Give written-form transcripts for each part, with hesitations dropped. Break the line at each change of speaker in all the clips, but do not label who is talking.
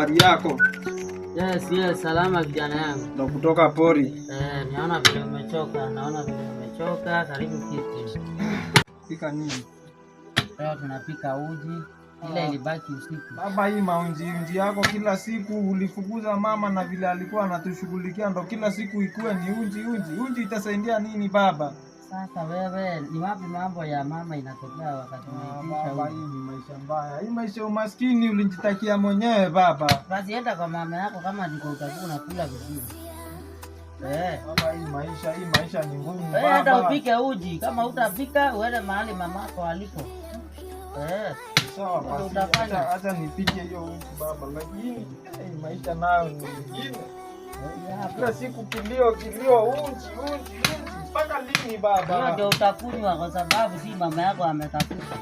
habari yako?
Yes, salama vijana yangu.
Ndo kutoka pori.
Naona vile umechoka, karibu kiti.
Pika nini?
Leo tunapika uji, ile ilibaki usiku.
Baba, hii maunji yako kila siku ulifukuza mama na vile alikuwa anatushughulikia, ndo kila siku ikuwe ni uji itasaidia nini baba?
Sasa wewe, ni wapi mambo ya mama inatokea wakati unaitisha
baba? Hii ni maisha mbaya, hii maisha umaskini ulijitakia mwenyewe baba.
Basi enda kwa mama yako, kama ndiko utakuwa unakula vizuri.
Baba, hii maisha ni ngumu baba.
Enda upike uji, kama utapika uende mahali mamako aliko.
Sawa basi, acha nipike hiyo uji baba, lakini maisha nayo ni nyingine. Kila siku kilio uji. Mpaka lini baba?
Hiyo ndio utakunywa kwa sababu si mama yako ametafuta.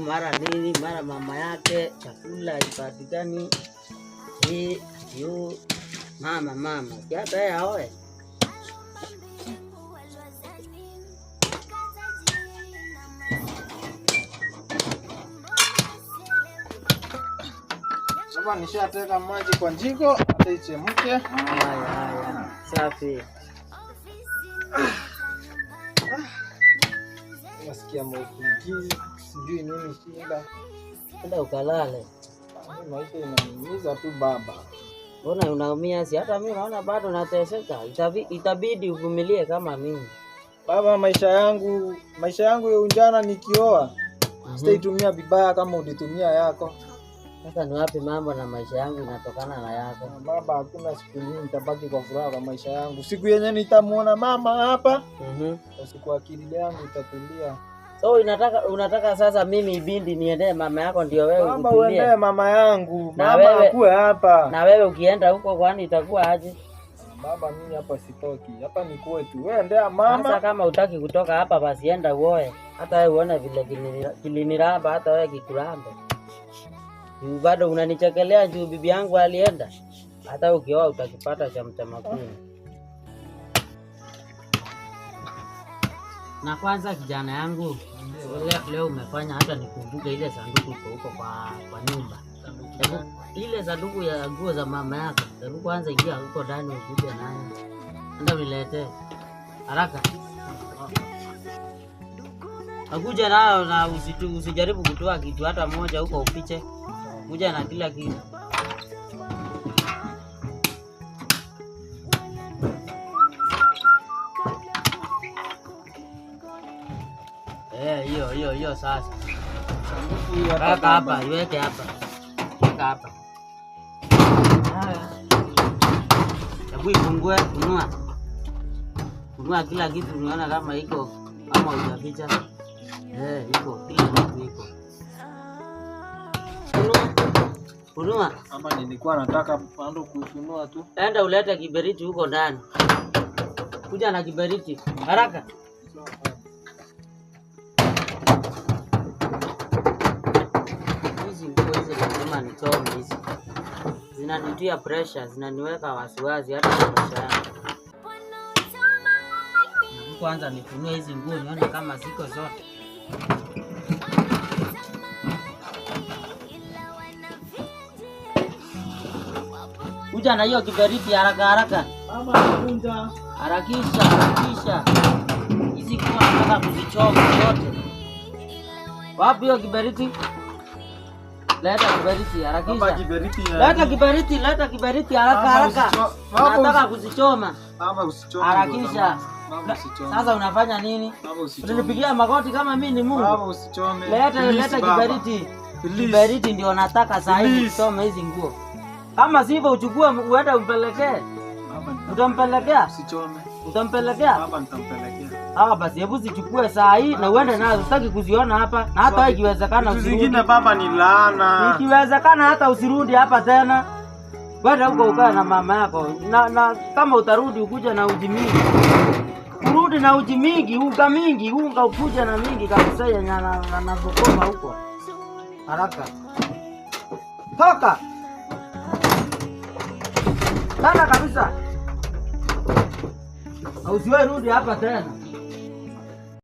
Mara nini, mara mama yake chakula ipatikani. Mama kiata ya oe.
Sasa nishateka maji kwa jiko, hata ichemke.
Haya. Safi.
Nasikia maumivu, sijui nini shida.
Enda ukalale.
Maisha inaniumiza tu baba.
Mbona unaumia? Si hata mimi naona bado nateseka. Itabidi uvumilie kama mimi.
Baba, maisha yangu ya ujana nikioa, sitaitumia vibaya kama ulitumia yako.
Sasa ni wapi mambo na maisha yangu inatokana na yako?
Baba, hakuna siku nyingi nitabaki kwa furaha kwa maisha yangu. Siku yenye nitamuona mama hapa, siku akili yangu itatulia.
So unataka sasa mimi ibindi niendee mama yako ndio wewe utulie?
Baba, uendee mama yangu. Mama akue hapa.
Na wewe ukienda huko kwani itakuwa aje?
Baba, mimi hapa sitoki. Hapa ni kwetu. Wewe endea mama.
Sasa kama utaki kutoka hapa basi enda uoe. Hata wewe uone vile kiliniramba, hata wewe kikurambe. Bado unanichekelea juu bibi yangu alienda. Hata ukioa utakipata cha mtamakuni. Na kwanza kijana yangu, leo umefanya hata nikumbuke ile sanduku iko huko kwa nyumba. Ile sanduku ya nguo za mama yako. Hebu kwanza ingia huko ndani ukuje nayo. Nenda uniletee. Haraka. Akuja nayo na usijaribu kutoa kitu hata moja huko upiche. Kuja na kila kitu. Hiyo sasa.
Sanduku hiyo
hapa, iweke hapa. Weka hapa. Haya. Hebu ifungue, funua kila kitu unaona kama iko kama hujaficha. Iko kila kitu iko. Funua.
Hapa nilikuwa nataka pando kufunua tu.
Enda ulete kiberiti huko ndani. Kuja na kiberiti. Haraka. Hizi lazima nichome hizi. Zinanitia pressure, zinaniweka wasiwasi hata kwa maisha yangu. Kwanza nifunue hizi nguo nione kama ziko zote. Kuja na hiyo kiberiti haraka.
Mama anakunja.
Harakisha. Hizi nguo nataka kuzichoma zote. Wapi hiyo kiberiti? Leta kiberiti harakisha.
Baba, kiberiti.
Leta kiberiti haraka. Nataka kuzichoma.
Baba, usichome.
Harakisha. Sasa unafanya nini? Unanipigia magoti kama mimi ni Mungu?
Baba, usichome.
Leta kiberiti. Kiberiti ndio nataka saa hii kuchoma hizi nguo. Kama sivyo uchukue uende umpelekee. Utampelekea?
Usichome.
Utampelekea?
Baba, nitampelekea.
Basi hebu zichukue saa hii na uende nazo. Sitaki kuziona hapa na hata ikiwezekana
usirudi. Zingine baba ni laana.
Ikiwezekana hata usirudi hapa tena. Wewe huko ukae na mama yako. Na kama utarudi ukuje na ujimii. urudi na uji mingi, unga ukuja na mingi kabisa yenye anavokoma huko. Haraka. Toka. Sana kabisa. Usiwe rudi hapa tena.